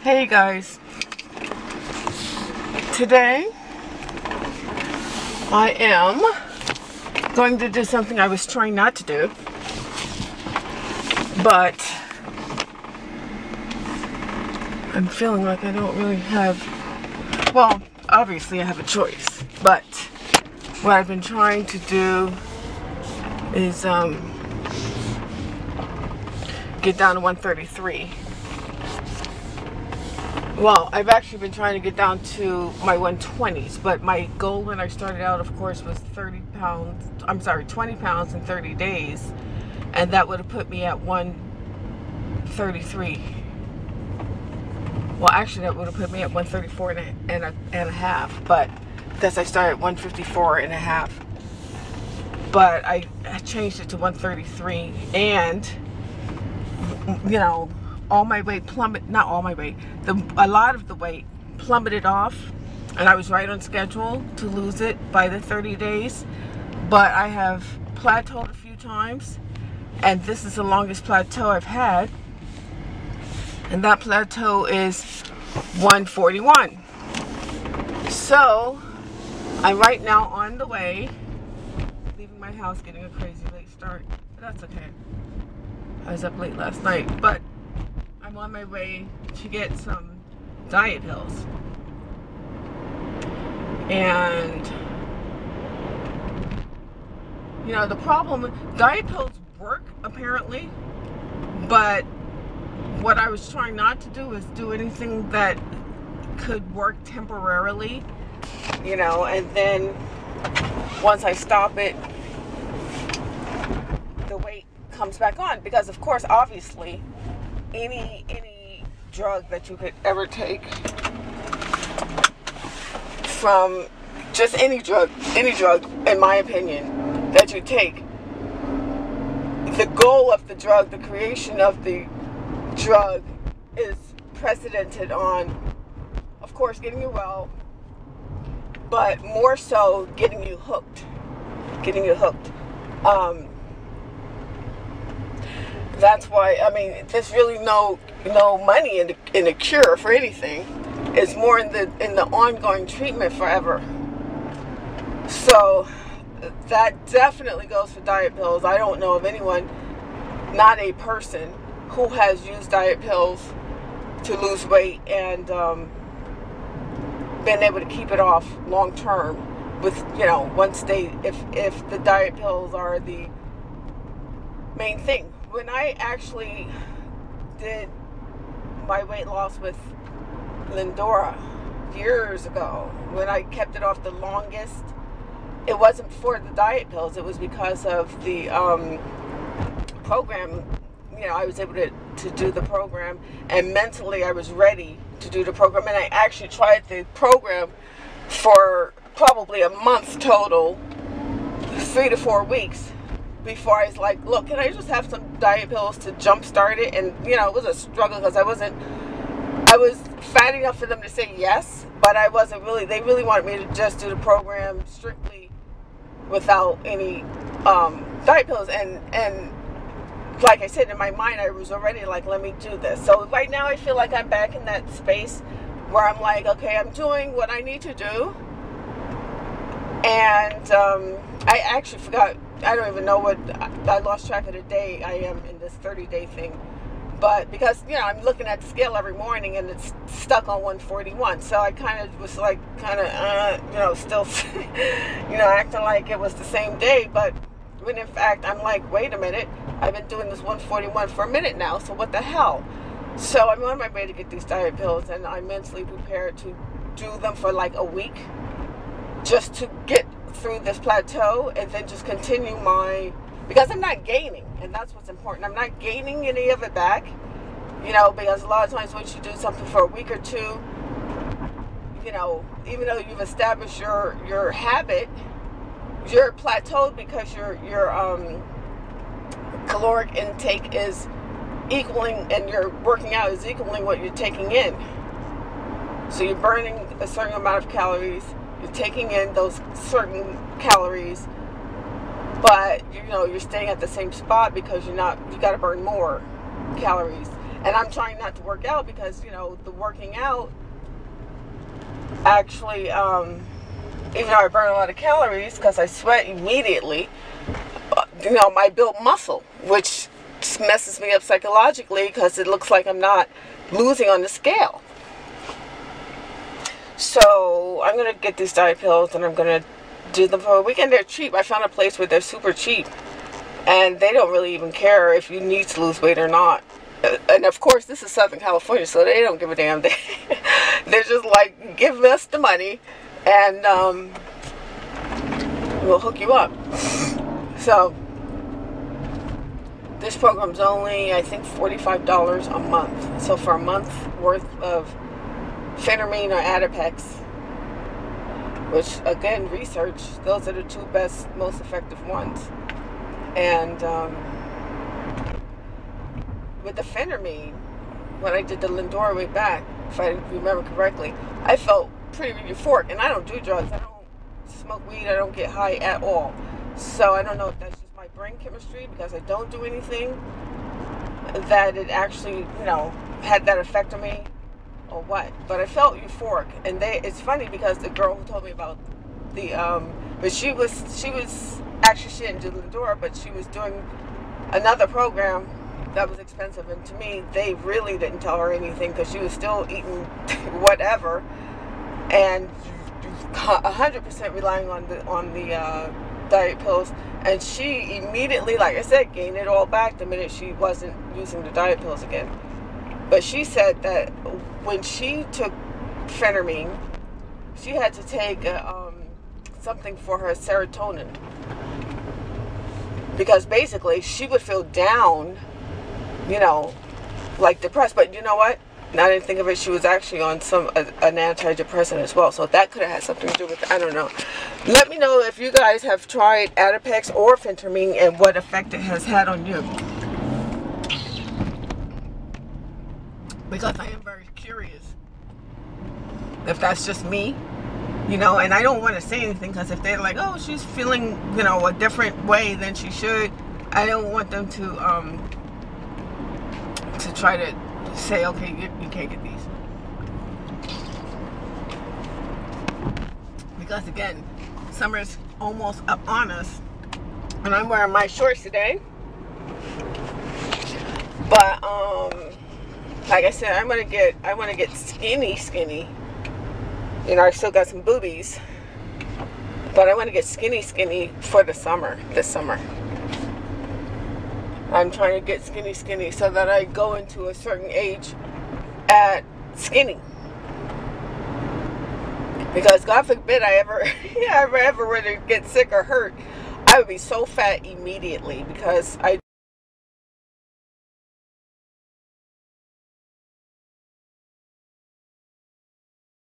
Hey guys, today I am going to do something I was trying not to do, but I'm feeling like I don't really have, well, obviously I have a choice, but what I've been trying to do is get down to 133. Well, I've actually been trying to get down to my 120s, but my goal when I started out, of course, was 20 pounds in 30 days, and that would have put me at 133. Well, actually, that would have put me at 134 and a half, but because I started at 154 and a half. But I changed it to 133, and, you know, all my weight not all my weight, a lot of the weight plummeted off, and I was right on schedule to lose it by the 30 days. But I have plateaued a few times, and this is the longest plateau I've had, and that plateau is 141. So I'm right now on the way, leaving my house, getting a crazy late start, but that's okay. I was up late last night, but I'm on my way to get some diet pills. And, you know, the problem, diet pills work apparently, but what I was trying not to do is do anything that could work temporarily, you know, and then once I stop it, the weight comes back on. Because of course, obviously, any drug that you could ever take, from just any drug in my opinion that you take, the goal of the drug, the creation of the drug, is precedented on, of course, getting you well, but more so getting you hooked. That's why, I mean, there's really no money in the cure for anything. It's more in the ongoing treatment forever. So that definitely goes for diet pills. I don't know of anyone, not a person, who has used diet pills to lose weight and been able to keep it off long term. With, you know, once if the diet pills are the main thing. When I actually did my weight loss with Lindora years ago, when I kept it off the longest, it wasn't for the diet pills. It was because of the program. You know, I was able to do the program, and mentally I was ready to do the program. And I actually tried the program for probably a month total, 3 to 4 weeks, before I was like, look, can I just have some diet pills to jumpstart it? And, you know, it was a struggle because I was fat enough for them to say yes, but I wasn't really. They really wanted me to just do the program strictly without any diet pills. And like I said, in my mind, I was already like, let me do this. So right now I feel like I'm back in that space where I'm like, okay, I'm doing what I need to do. And I actually forgot, I don't even know what, I lost track of the day I am in this 30-day thing. But because, you know, I'm looking at the scale every morning and it's stuck on 141. So I kind of was like, you know, still, you know, acting like it was the same day. But when in fact, I'm like, wait a minute, I've been doing this 141 for a minute now. So what the hell? So I'm on my way to get these diet pills, and I'm mentally prepared to do them for like a week, just to get through this plateau, and then just continue because I'm not gaining, and that's what's important. I'm not gaining any of it back, you know, because a lot of times once you do something for a week or two, you know, even though you've established your habit, you're plateaued because your caloric intake is equaling, and your working out is equaling what you're taking in. So you're burning a certain amount of calories, you're taking in those certain calories, but you know you're staying at the same spot because you got to burn more calories. And I'm trying not to work out because, you know, the working out actually, even though I burn a lot of calories because I sweat immediately, you know, I build muscle, which messes me up psychologically because it looks like I'm not losing on the scale. So I'm going to get these diet pills and I'm going to do them for a weekend. They're cheap. I found a place where they're super cheap. And they don't really even care if you need to lose weight or not. And of course, this is Southern California, so they don't give a damn. They're just like, give us the money and we'll hook you up. So this program's only, I think, $45 a month. So for a month worth of phentermine or Adipex, which again, research, those are the two best, most effective ones. And with the phentermine, when I did the Lindora way back, if I remember correctly, I felt pretty euphoric. And I don't do drugs. I don't smoke weed. I don't get high at all. So I don't know if that's just my brain chemistry because I don't do anything, that it actually, you know, had that effect on me or what. But I felt euphoric. And it's funny because the girl who told me about the, but she was actually, she didn't do Lindora, but she was doing another program that was expensive, and to me, they really didn't tell her anything because she was still eating whatever and 100% relying on the diet pills. And she immediately, like I said, gained it all back the minute she wasn't using the diet pills again. But she said that when she took phentermine, she had to take something for her serotonin, because basically she would feel down, you know, like depressed. But you know what? Now I didn't think of it. She was actually on an antidepressant as well. So that could have had something to do with it. I don't know. Let me know if you guys have tried Adipex or phentermine and what effect it has had on you. Because I am very curious if that's just me, you know, and I don't want to say anything because if they're like, oh, she's feeling, you know, a different way than she should, I don't want them to try to say, okay, you can't get these. Because again, summer's almost up on us, and I'm wearing my shorts today. But like I said, I want to get skinny. You know, I still got some boobies, but I want to get skinny for the summer. This summer, I'm trying to get skinny so that I go into a certain age at skinny. Because God forbid I ever were to get sick or hurt, I would be so fat immediately because I